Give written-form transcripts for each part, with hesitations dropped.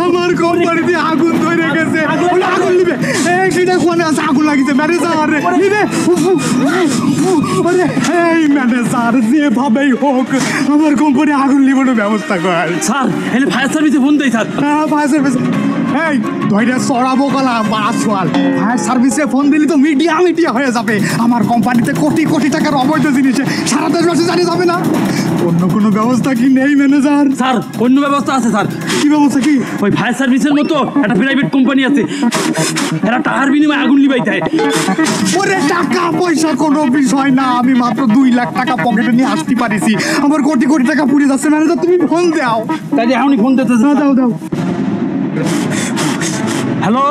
আমার কোম্পানিতে আগুন ধরে গেছে আগুন নিবে এই সেটা কোনে আছে আগুন লাগিছে ম্যানেজার নিবে এই ম্যানেজার যেভাবেই হোক আমার কোম্পানি আগুন নিবানোর ব্যবস্থা কর স্যার এলে ফায়ার সার্ভিসে ফোন দেই স্যার ফায়ার সার্ভিস এই ধৈর্য সরাবো গলা বাসওয়াল ফায়ার সার্ভিসে ফোন দিলি তো মিডিয়া হয়ে যাবে আমার কোম্পানিতে কোটি কোটি টাকার অবৈধ জিনিস সারা দেশবাসী জানিয়ে যাবে না অন্য কোনো ব্যবস্থা কি নেই ম্যানেজার স্যার অন্য ব্যবস্থা আছে স্যার কি ব্যবস্থা কি ওই ফায়ার সার্ভিসের মতো একটা প্রাইভেট কোম্পানি আছে এরা টাকার বিনিময়ে আগুন নিবাই দেয় ওরে টাকা পয়সা কোনো বিষয় না আমি মাত্র 2 লাখ টাকা পকেটে নিয়ে আসতে পারিছি আমার কোটি কোটি টাকা পুড়ে যাচ্ছে ম্যানেজার তুমি ফোন দাও তাই এখনই ফোন দিতে দাও হ্যালো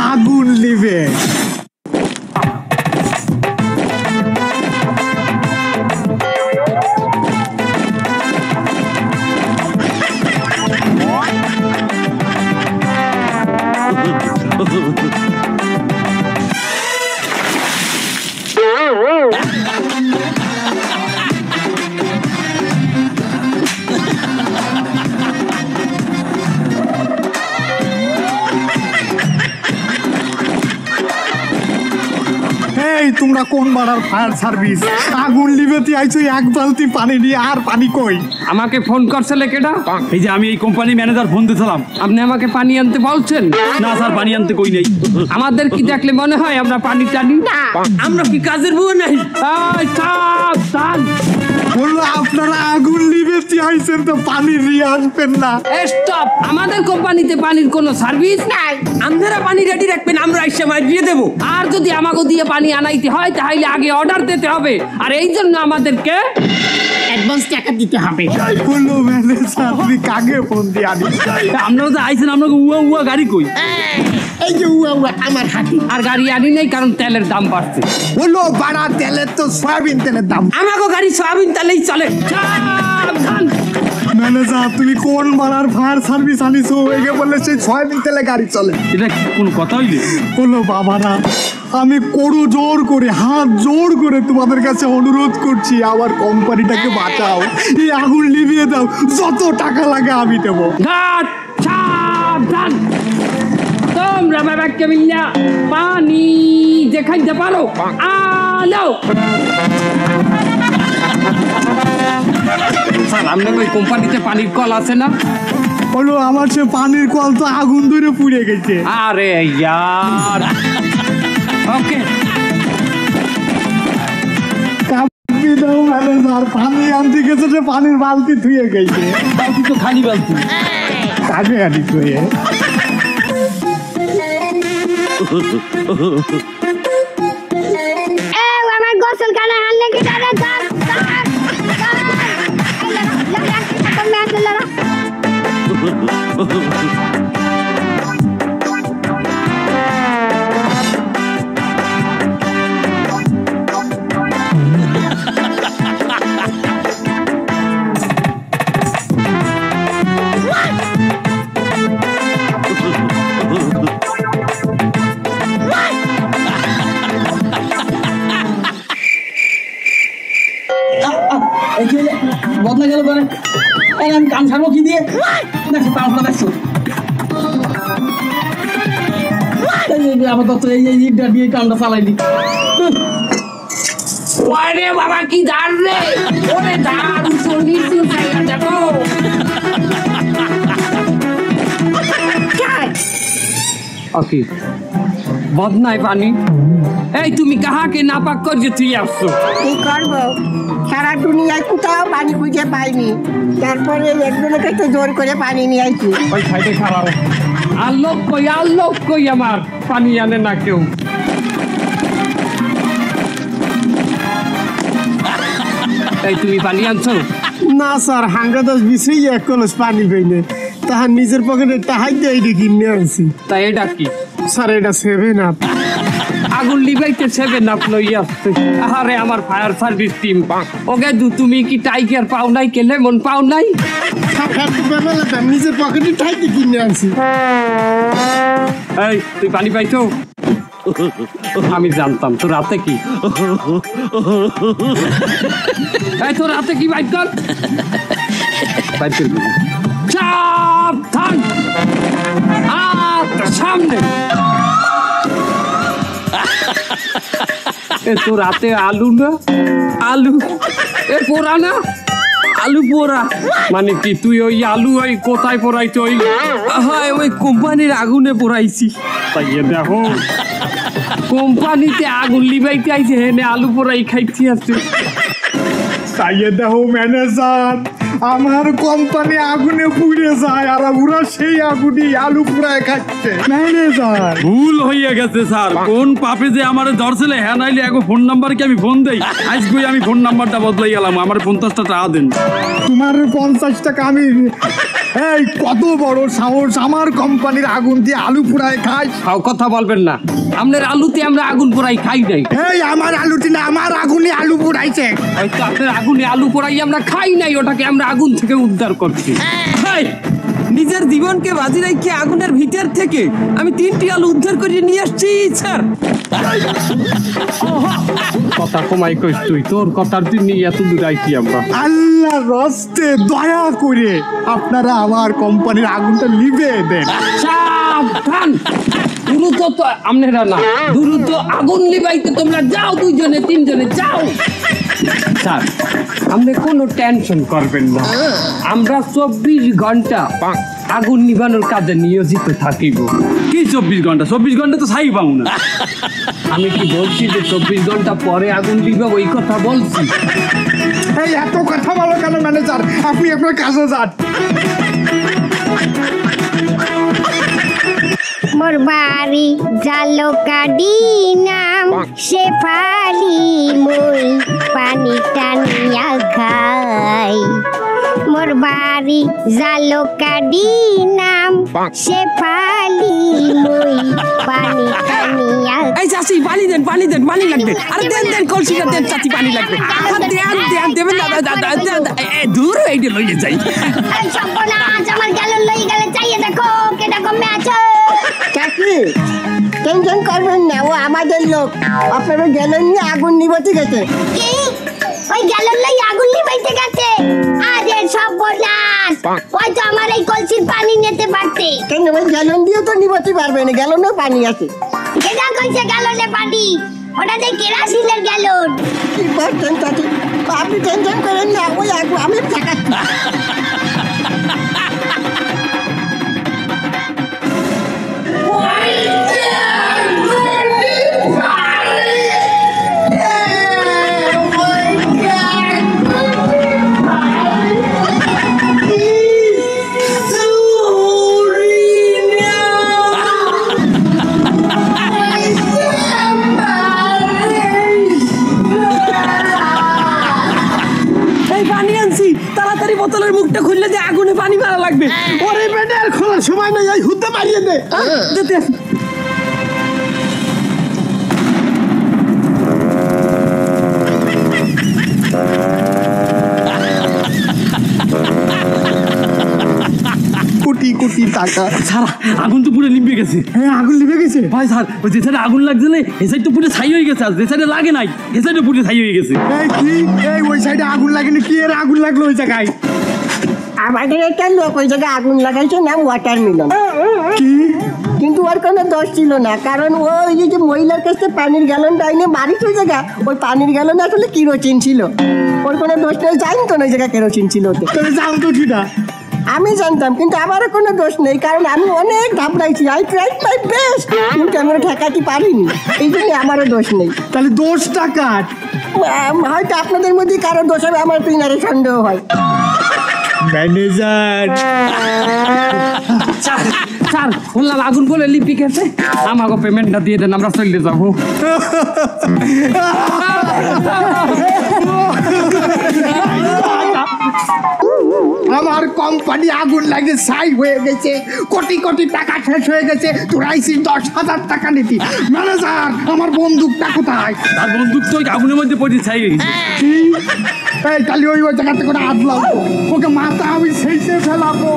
আগুন নিবে তোমরা কোন বাড়ার ফায়ার সার্ভিস আগুন লিবেতে আইছো এক বালতি পানি নিয়ে আর পানি কই আমাকে ফোন করছিলে কেডা এই যে আমি এই কোম্পানি ম্যানেজার ফোন দিছিলাম আপনি আমাকে পানি আনতে বলছেন না স্যার পানি আনতে কই নাই আমাদের কি দেখলে মনে হয় আমরা পানি টানি না আমরা কি কাজের বুয়া নাই বললো আপনারা আগুন লিবেতে আইছেন তো পানি নিয়ে আসবেন না স্টপ আমাদের কোম্পানিতে পানির কোনো সার্ভিস নাই আপনারা পানি রেডি রাখবেন আমরা এসে দিয়ে দেব আর যদি আমাকে দিয়ে পানি আনাইতে হয় তাহলে আগে অর্ডার দিতে হবে আর এই জন্য আমাদেরকে অ্যাডভান্স টাকা দিতে হবে বললো ম্যানেজার তুমি কাকে ফোন দিয়ে আনি আপনারা তো আইছেন আপনাকে উয়া গাড়ি কই এই যে আমার হাতে আর গাড়ি আনি নাই কারণ তেলের দাম বাড়ছে বললো বাড়া তেলের তো সয়াবিন তেলের দাম আমাকে গাড়ি সয়াবিন তেলেই চলে ম্যানেজার তুমি কোন বাড়ার ফায়ার সার্ভিস আনিছো একে বললে সেই সয়াবিন তেলে গাড়ি চলে এটা কোন কথা হইলে বললো বাবারা আমি করু জোর করে হাত জোর করে তোমাদের কাছে অনুরোধ করছি আমার কোম্পানিটাকে বাঁচাও এই আগুন লিভিয়ে দাও যত টাকা লাগে আমি দেবো তোমরা বাবাকে মিল্লা পানি যে খাইতে পারো আলো স্যার আপনার ওই কোম্পানিতে পানির কল আছে না বলো আমার সে পানির কল তো আগুন ধরে পুড়ে গেছে আরে ইয়ার ওকে কাপি দাও ম্যানেজার পানি আনতে গেছে যে পানির বালতি ধুয়ে গেছে বালতি তো খালি বালতি কাকে আনি ধুয়ে আমার গোসল খানা হারলে কি দাদা বদলা গেল করে আমি কাম ছাড়বো কি দিয়ে দেখো তারপরে দেখছো আপাতত এই ইটটা দিয়ে কামটা চালাইলি ওরে বাবা কি দাঁড় রে ওরে দাঁড় নিচু দেখো ওকে বদনাই পানি এই তুমি কাহাকে নাপাক করছে তুই আসছো কি করবো সারা দুনিয়ায় কোথাও পানি খুঁজে পাইনি তারপরে একজনের কাছে জোর করে পানি নিয়ে আইছি ওই সাইডে খারাপ আর লোক কই আমার পানি আনে না কেউ। এই তুমি পানি আনছো? না স্যার, 110 এক কলস পানি পেইনে, তাহার নিজের পকেটে টাহাই দিয়ে এইটা কিনে আনছি। তাই এটা কি? স্যার এটা 7 আপ। আগুন লিবাইতে 7 আপ লই আসছে। আরে আমার ফায়ার সার্ভিস টিম। ওকে তুমি কি টাইগার পাও নাই, কে লেমন পাও নাই? নিজের পকেটে টাহাই দিয়ে কিনে আনছি। এই তুই পানি পাইছো? আমি জানতাম তোর রাতে কি। এই তোর রাতে কি বাইক কর, বাইক কর। সাবধান, সামনে। এ তোর রাতে আলু না, আলু এ পোড়া না, আলু পোড়া মানে কি? তুই ওই আলু ওই কোথায় পোড়াইছো? হ্যাঁ ওই কোম্পানির আগুনে পোড়াইছি। তাই দেখো কোম্পানিতে আগুন লিবাইতে আইছে, হেনে আলু পোড়াই খাইছি আছে। তাই দেখো ম্যানেজার, আমার কোম্পানি আগুনে পুড়ে যায় আর ওরা সেই আগুনই আলু পুড়ায় খাচ্ছে। ম্যানেজার ভুল হইয়া গেছে স্যার, কোন পাপে যে আমারে ধরছিলে। হ্যাঁ নাইলে এখন ফোন নাম্বার কি আমি ফোন দেই? আজকে আমি ফোন নাম্বারটা বদলাই গেলাম, আমার 50টা টাকা দেন। তোমার 50 টাকা আমি? এই কত বড় সাহস, আমার কোম্পানির আগুন দিয়ে আলু পুড়ায় খাই? তাও কথা বলবেন না, আপনার আলুতে আমরা আগুন পোড়াই খাই নাই। এই আমার আলুটি না, আমার আগুনে আলু পুড়াইছে। হয়তো আপনার আগুনে আলু পোড়াই আমরা খাই নাই, ওটাকে আমরা আগুন থেকে উদ্ধার করছি। নিজের জীবনকে বাজি রেখে আগুনের ভিতর থেকে আমি 3টি আলু উদ্ধার করে নিয়ে আসছি স্যার। কথা কমাই কইস তুই, তোর কথার জন্য এত দূর আইছি আমরা। আল্লাহর রাস্তে দয়া করে আপনারা আমার কোম্পানির আগুনটা লিভে দেন। সাবধান, দ্রুত তো আপনারা না, দ্রুত আগুন লিবাইতে তোমরা যাও, 2 জনে 3 জনে যাও। স্যার আপনি কোনো টেনশন করবেন না, আমরা 24 ঘন্টা আগুন নিভানোর কাজে নিয়োজিত থাকিব। কি 24 ঘন্টা? 24 ঘন্টা তো ছাই পাবো না। আমি কি বলছি যে 24 ঘন্টা পরে আগুন লিবাব, ওই কথা বলছি। এই এত কথা বলো কেন ম্যানেজার? আপনি আপনার কাজে যান। মোর বাড়ি জালকাডি নাম, শেফালি মই পানি টানিয়া খাই। মোর বাড়ি জালকাডি নাম, শেফালি মই পানি টানিয়া। এই চাচি পানি দেন, পানি দেন, পানি লাগবে। আরে দেন দেন, কলসিটা দেন চাচি, পানি লাগবে। দেন দেবেন না, দূর এইটা লইয়ে যাই। এই সর্বনাশ, আমার গ্যালন লই গেলে চাইয়ে দেখো কেটা কমে আছে। চাকরি টেনশন করবেন না, ও আমাদের লোক। আপনারা গেলেন নিয়ে আগুন নিবতে গেছে। কি? ওই গ্যালন লই আগুন নিবাইতে গেছে? আরে সর্বনাশ, ওই তো আমার এই কলসির পানি নিতে পারতে। কেন ওই গ্যালন দিয়ে তো নিবতে পারবে না, গ্যালনেও পানি আছে। কেডা কইছে গ্যালনে পানি? ওটা যে কেরাসিনের গ্যালন। কি করছেন চাচি? আপনি টেনশন করেন না, ওই আগুন আমি দেখাচ্ছি। বোতলের মুখটা খুললে যে আগুনে পানি মারা লাগবে। ওরে বেটা, আর খোলার সময় নেই, এই হুদ্দা মারিয়ে দে। কোটি কোটি টাকা। স্যার আগুন তো পুরো নিভে গেছে। হ্যাঁ আগুন লিভে গেছে ভাই স্যার, ওই যে সাইডে আগুন লাগছে না, এই সাইড তো পুরো ছাই হয়ে গেছে। আর যে সাইডে লাগে নাই, এই সাইডে পুরো ছাই হয়ে গেছে। এই কি? এই ওই সাইডে আগুন লাগেনি, কি এর আগুন লাগলো ওই জায়গায়? আমাদের একটা লোক ওই জায়গায় আগুন লাগাইছে, নাম ওয়াটারমেলন। কি? কিন্তু ওর কোনো দোষ ছিল না, কারণ ওই যে মহিলার কাছে পানির গ্যালনটা এনে মারিত ওই জায়গা, ওই পানির গ্যালনে আসলে কেরোসিন ছিল। ওর কোনো দোষ নেই, জানতো না ওই জায়গায় কেরোসিন ছিল। তোরে জানতো কিনা? আমি জানতাম, কিন্তু আমারও কোনো দোষ নেই, কারণ আমি অনেক ঘাবড়াইছি। আই ট্রাইড মাই বেস্ট, কিন্তু আমি ঠেকাতে পারিনি, এই জন্য আমারও দোষ নেই। তাহলে দোষটা কার? হয়তো আপনাদের মধ্যে কারো দোষ হবে, আমার পিনারে সন্দেহ হয়। ম্যানেজার স্যার শুনলাম আগুন বলে লিপিক আছে, আমাকে পেমেন্টটা দিয়ে দেন, আমরা চলে যাবো। আমার কোম্পানি আগুন লাগে ছাই হয়ে গেছে, কোটি কোটি টাকা শেষ হয়ে গেছে, তোরা আইসিস 10,000 টাকা নিতি। ম্যানেজার আমার বন্দুকটা কোথায়? তার বন্দুক তো ওই আগুনের মধ্যে পড়ে ছাই হয়ে গেছে। এই তাহলে ওই জায়গাতে করে হাত লাগবো, ওকে মাথা আমি সেই ফেলাবো।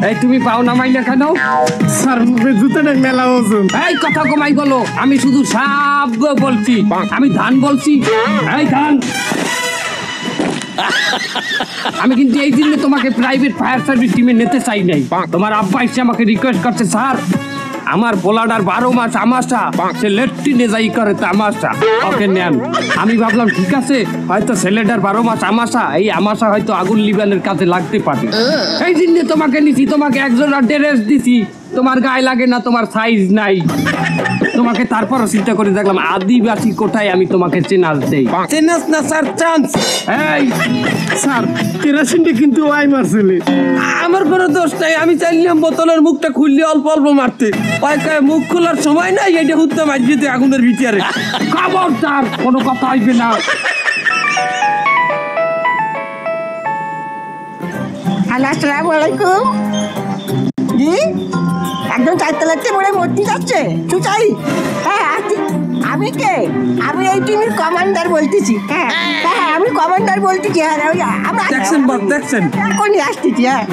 এই তুমি পাও নামাই না কেন? স্যার জুতোটা মেলা ওজন। এই কথা কমাই বলো, আমি শুধু সাপ বলছি, আমি ধান বলছি। এই ধান, আমি কিন্তু এই জন্য তোমাকে প্রাইভেট ফায়ার সার্ভিস টিমে নিতে চাই নাই। তোমার আব্বা এসে আমাকে রিকোয়েস্ট করছে, স্যার আমার পোলাডার 12 মাস আমাশা, সে লেট্রিনে যাই করে তামাশা, ওকে নেন। আমি ভাবলাম ঠিক আছে, হয়তো ছেলেটার 12 মাস আমাশা, এই আমাশা হয়তো আগুন লিবানের কাছে লাগতে পারে, এই জন্য তোমাকে নিছি। তোমাকে একজন ড্রেস দিছি, তোমার গায়ে লাগে না, তোমার সাইজ নাই। তোমাকে তারপরও চিন্তা করে দেখলাম আদিবাসী কোঠায় আমি তোমাকে চেনাল দেই। চেনাস না স্যার, চান্স। এই স্যার কেরোসিনটা কিন্তু ওয়াই মারছিল। আমার কোনো দোষ নাই, আমি চাইলাম বোতলের মুখটা খুললে অল্প অল্প মারতে, মুখ খোলার সময় নাই, এটা হুত্তে মারিয়ে আগুনের ভিতরে। খবরদার কোনো কথা হইবে না। হ্যালো, আসসালামু আলাইকুম। জি, একদম 4 তলাতে পড়ে মূর্তি যাচ্ছে, তুই চাই? হ্যাঁ আমি কে? আমি এই টিমের কমান্ডার বলতেছি। হ্যাঁ হ্যাঁ, আমি কমান্ডার বলতেছি। হ্যাঁ আমরা দেখছেন বস, দেখছেন এখনই আসতেছি। হ্যাঁ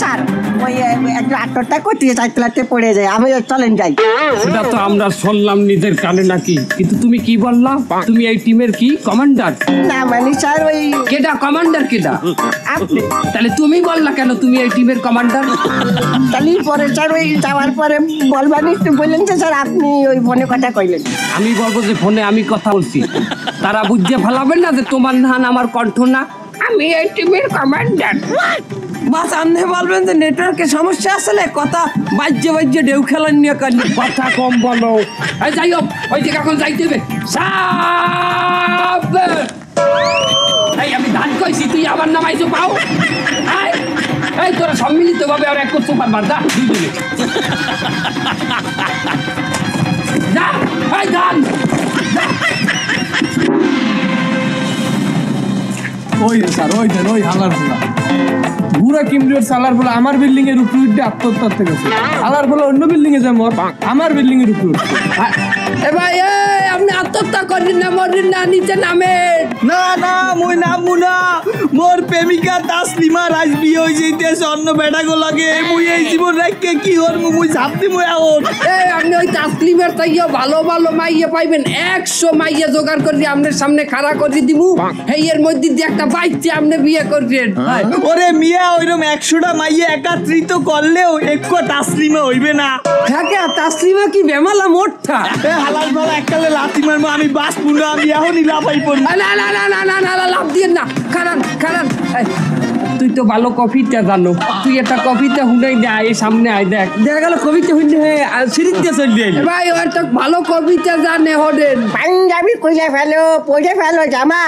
স্যার, ওই একটু আটটা করতে 4 তলাতে পড়ে যায়, আমি চলেন যাই। সেটা তো আমরা শুনলাম নিজের কানে নাকি, কিন্তু তুমি কি বললা? তুমি এই টিমের কি কমান্ডার? না মানে স্যার, ওই কেডা কমান্ডার কেডা? আপনি তাহলে তুমি বললা কেন তুমি এই টিমের কমান্ডার? তাহলে পরে স্যার ওই যাওয়ার পরে বলবেন, একটু বললেন যে স্যার আপনি ওই ফোনে কথা কইলেন। আমি বলবো যে ফোনে আমি কথা বলছি, তারা বুঝতে ফেলাবেন না যে তোমার নাম আমার কণ্ঠ না, আমি এই টিমের কমান্ডার। বাস আপনি বলবেন যে নেটওয়ার্কের সমস্যা আসলে, কথা বাজ্যে বাজ্যে ঢেউ খেলার নিয়ে কাটলে কথা কম বলো। এই যাই হোক, ওই দিকে এখন যাইতে হবে। সাপ! এই আমি ধান কইছি, তুই আমার নাম আইছো পাও? এই তোরা সম্মিলিত ভাবে আর এক সুপার মার দা দুইজনে। যা, এই ধান ওই স্যার, ওই দেন ওই হালার ফোলা পুরা কিমরিওর সালার ফোলা আমার বিল্ডিং এর উপরে উঠে আত্মহত্যা থেকে গেছে। হালার ফোলা অন্য বিল্ডিং এ যায়, আমার বিল্ডিং এর উপরে উঠছে। এ ভাই, এই আপনি আত্মহত্যা করেন না, মরেন না, নিচে নামেন। না না, মই নামবো না। মোর প্রেমিকা তাসলিমা রাজ বিয়ে হয়ে যাইতেছে অন্য বেটাগো লাগে, মুই এই জীবন রাখকে কি করবো, মুই ঝাপতি মুই এখন। এই আপনি ওই তাসলিমের তাইয়া ভালো ভালো মাইয়া পাইবেন, 100 মাইয়া জোগাড় করে আপনার সামনে খাড়া করে দিমু, এর মধ্যে দিয়ে একটা বাইতে আপনি বিয়ে করবেন। ওরে মিয়া, ওইরকম 100টা মাইয়া একত্রিত করলেও একো তাসলিমা হইবে না। হ্যাঁ, তাসলিমা কি বেমালা মোটটা? হালাল ভালা এককালে লাথি মারবো, আমি বাঁচবো না, আমি এখনই লাফাই পড়বো। না না না না না না, লাভ দিয়ে না, কারণ তুই তো ভালো কফিটা জানো, তুই একটা কফিতে হুনাই দে, এই সামনে আয়, দেখ দেখা গেল কবিতে হইলে সিঁড়ি দিয়ে চলে এলি। ভাই, ওর তো ভালো কবিতা জানে হডেন। পাঞ্জাবি খুঁজে ফেলো, পরে ফেলো জামা,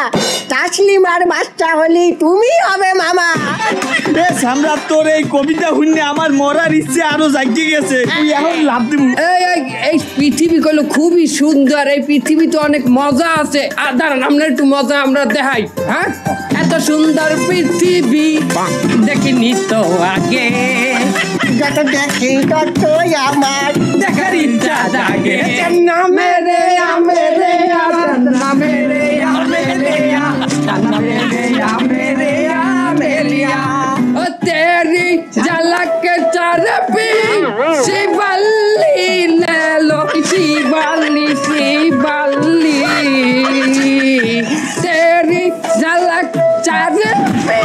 তাসলিমার বাচ্চা হলি তুমি হবে মামা। এ সামরাত, তোর এই কবিতা শুনলে আমার মরার ইচ্ছে আরো জাগিয়ে গেছে, তুই এখন লাভ দিব। এই পৃথিবী কইলো খুবই সুন্দর, এই পৃথিবীতে অনেক মজা আছে। আর দাঁড়ান, আমরা একটু মজা আমরা দেখাই। হ্যাঁ, এত সুন্দর পৃথিবী দেখিনি তো আগে, যত দেখি তত আমার দেখার ইচ্ছা জাগে। মেরে মেরে মেরে মেরিয়া ও তেরি ঝলক চরপি শিবল্লি লো শিবল্লি শিবল্লি তেরি ঝলক চরপি।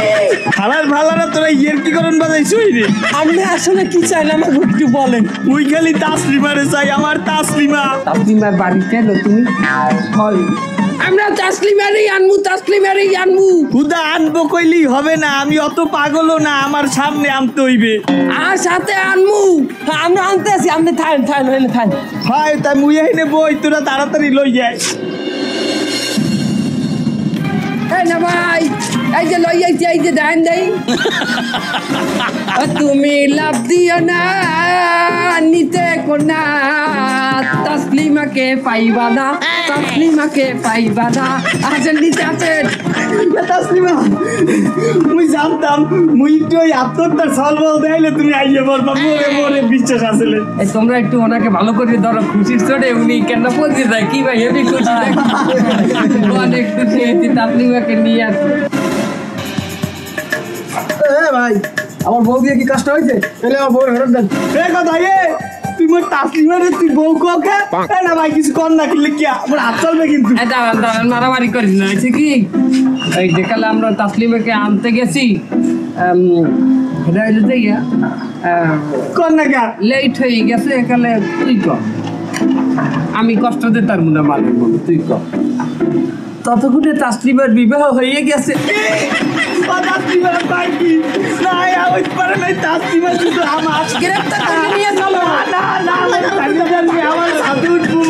হালার ভালারা তোরা ইয়ের কি করন বাজাইছই রে? আপনি আসলে কি চাইলে আমাকে একটু বলেন। ওই খালি তাসলিমারে চাই, আমার তাসলিমা। তাসলিমার বাড়িতে তুমি হয় আমরা তাসলিমারই আনমু খুদা আনবো কইলি হবে না, আমি অত পাগলও না, আমার সামনে আনতে হইবে। আর সাথে আনমু আমরা আনতে আছি, আপনি থান হয় তাই মুই এনে বই, তোরা তাড়াতাড়ি লই যায়। এই না ভাই, এই যে লই আইছি, এই যে ধান দেই। তুমি লাভ দিও না নিতে কোনা, তাসলিমাকে পাইবা না, তাসলিমাকে পাইবা না। আছেন নিচে আছেন। তাসলিমা, মুই জানতাম মুই একটু ওই আত্মহত্যার সলবল দেখাইলে তুমি আইয়ে বলবা, মোরে বিশ্বাস আসলে। এই তোমরা একটু ওনাকে ভালো করে ধরো, খুশির চোটে উনি কেন পৌঁছে যায় কি ভাই, হেবি খুশি অনেক খুশি হয়েছি তাসলিমাকে নিয়ে আসি। ভাই আমার বউ দিয়ে কি কাজটা হয়েছে? তাহলে আমার বউ ফেরত দেন। কথা তুই মোর তাসলিমারে তুই বউ কোকে না ভাই, কিছু কর না কিনলে কি আমার হাত চলবে কিন্তু। দাঁড়ান মারামারি করিস না, হয়েছে কি এই যেকালে আমরা তাসলিমাকে আনতে গেছি, কর না কে লেট হয়ে গেছে, একালে তুই কর, আমি কষ্ট দিতাম না মালিক বল, তুই কর। ততক্ষণে তাসলিমার বিবাহ হয়ে গেছে। তাসলিমার ভাই কি না হইতে পারে না, তাসলিমা শুধু আমার গ্রেপ্তার করে নিয়ে চলো। না আমার সাধু উঠবো।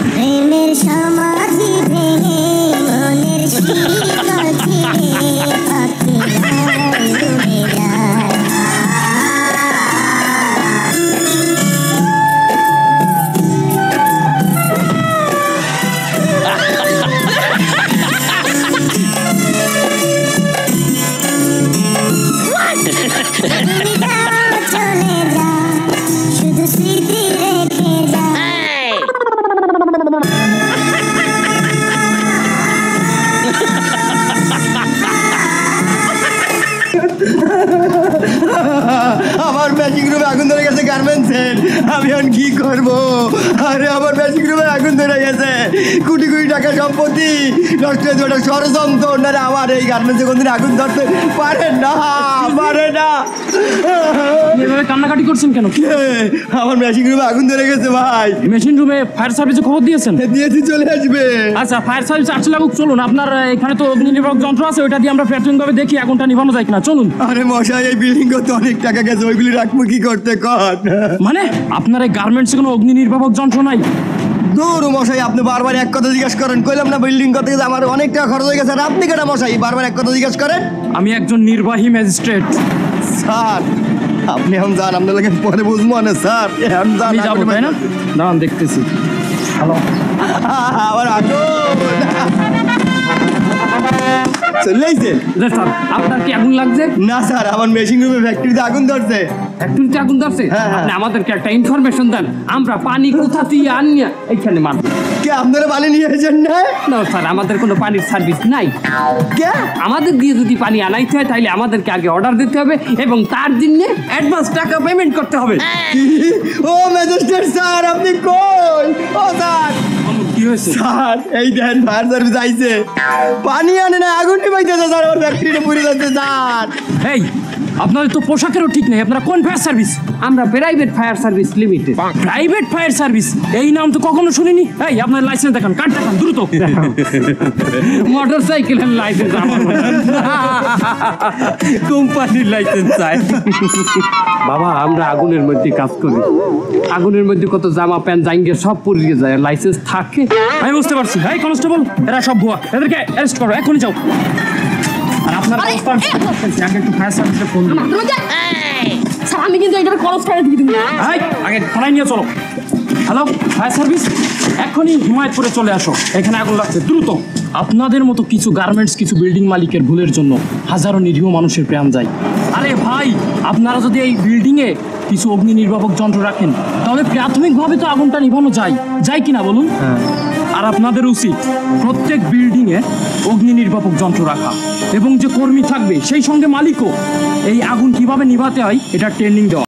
প্রেমের সমাধি ভেঙে মনের শীতল ছিঁড়ে পাখিরাই উড়ে যায়। তুমি যাও চলে যাও, শুধু স্মৃতি রেখে যাও। আমার ম্যাচিং রুমে আগুন ধরে গেছে গার্মেন্টসের, আমি এখন কি করব? আরে আমার ম্যাচিং রুমে আগুন ধরে গেছে, কোটি কোটি টাকা সম্পত্তি নষ্ট হয়েছে, ওটা ষড়যন্ত্র। না রে, আমার এই গার্মেন্টসে কোনদিন আগুন ধরতে পারে না। এভাবে কান্নাকাটি করছেন কেন? আমার ম্যাচিং রুমে আগুন ধরে গেছে ভাই। মেশিন রুমে ফায়ার সার্ভিসে খবর দিয়েছেন? দিয়েছি, চলে আসবে। আচ্ছা, ফায়ার সার্ভিস আসলে লাগুক, চলুন। আপনার এখানে তো অগ্নি নির্বাপক যন্ত্র আছে, ওইটা দিয়ে আমরা প্রাথমিকভাবে দেখি আগুনটা নিভানো যায় কিনা, চলুন। আরে মশাই, এই বিল্ডিং করতে অনেক টাকা গেছে, ওইগুলি রাখবো কি করতে কর? মানে আপনার এই গার্মেন্টসে কোনো অগ্নি নির্বাপক যন্ত্র নাই? দূর মশাই, আপনি বারবার এক কথা জিজ্ঞেস করেন। কইলাম না বিল্ডিং করতে গেছে আমার অনেক টাকা খরচ হয়ে গেছে। আর আপনি কেন মশাই বারবার এক কথা জিজ্ঞেস করেন? আমি একজন নির্বাহী ম্যাজিস্ট্রেট। স্যার, আপনি এখন যান, আপনার লাগে পরে বুঝবো না স্যার। এখন যান, আমি যাবো, তাই না? দাঁড়ান দেখতেছি। হ্যালো, আবার আগুন চলেইছে। স্যার আপনার কি আগুন লাগছে? না স্যার, আমার মেশিন রুমে ফ্যাক্টরিতে আগুন ধরছে। ফ্যাক্টরিতে আগুন ধরছে? হ্যাঁ, হ্যাঁ। আপনি আমাদেরকে একটা ইনফরমেশন দেন, আমরা পানি কোথা দিয়ে আনিয়া এইখানে মারব। কে আপনারা পানি নিয়ে এসেছেন না? না স্যার, আমাদের কোনো পানির সার্ভিস নাই। কে? আমাদের দিয়ে যদি পানি আনাইতে হয় তাহলে আমাদেরকে আগে অর্ডার দিতে হবে এবং তার জন্য অ্যাডভান্স টাকা পেমেন্ট করতে হবে। ও ম্যাজিস্ট্রেট স্যার, আপনি কই? ও স্যার, কি হয়েছে? স্যার এই দেন ফায়ার সার্ভিস আইছে, পানি আনে না, আগুন নিভাইতেছে স্যার, আমার ফ্যাক্টরিতে পুড়ে যাচ্ছে স্যার। এই আপনাদের তো পোশাকেরও ঠিক নেই, আপনারা কোন ফায়ার সার্ভিস? আমরা private fire service limited. Private fire service? এই নাম তো কখনো শুনিনি। এই আপনার লাইসেন্স দেখান, কার্ড দেখান দ্রুত। মোটর সাইকেলের লাইসেন্স আমার কোম্পানির লাইসেন্স চাই। বাবা, আমরা আগুনের মধ্যে কাজ করি, আগুনের মধ্যে কত জামা প্যান্ট জাঙ্গে সব পুড়িয়ে যায়, লাইসেন্স থাকে? আমি বুঝতে পারছি। এই কনস্টেবল, এরা সব ভুয়া, এদেরকে অ্যারেস্ট করো, এখনই যাও। আর আপনার আগে একটু ফায়ার সার্ভিসে ফোন দিন। স্যার, আমি কিন্তু এটা খরচ করে দিয়ে দিব। এই আগে থানায় নিয়ে চলো। হ্যালো ফায়ার সার্ভিস, এখনই হিমায়তপুরে চলে আসো, এখানে আগুন লাগছে, দ্রুত। আপনাদের মতো কিছু গার্মেন্টস, কিছু বিল্ডিং মালিকের ভুলের জন্য হাজারো নিরীহ মানুষের প্রাণ যায়। আরে ভাই, আপনারা যদি এই বিল্ডিংয়ে কিছু অগ্নি নির্বাপক যন্ত্র রাখেন তাহলে প্রাথমিকভাবে তো আগুনটা নিভানো যায় কিনা বলুন? আর আপনাদের উচিত প্রত্যেক বিল্ডিংয়ে অগ্নি নির্বাপক যন্ত্র রাখা, এবং যে কর্মী থাকবে সেই সঙ্গে মালিকও এই আগুন কিভাবে নিভাতে হয় এটা ট্রেনিং দেওয়া।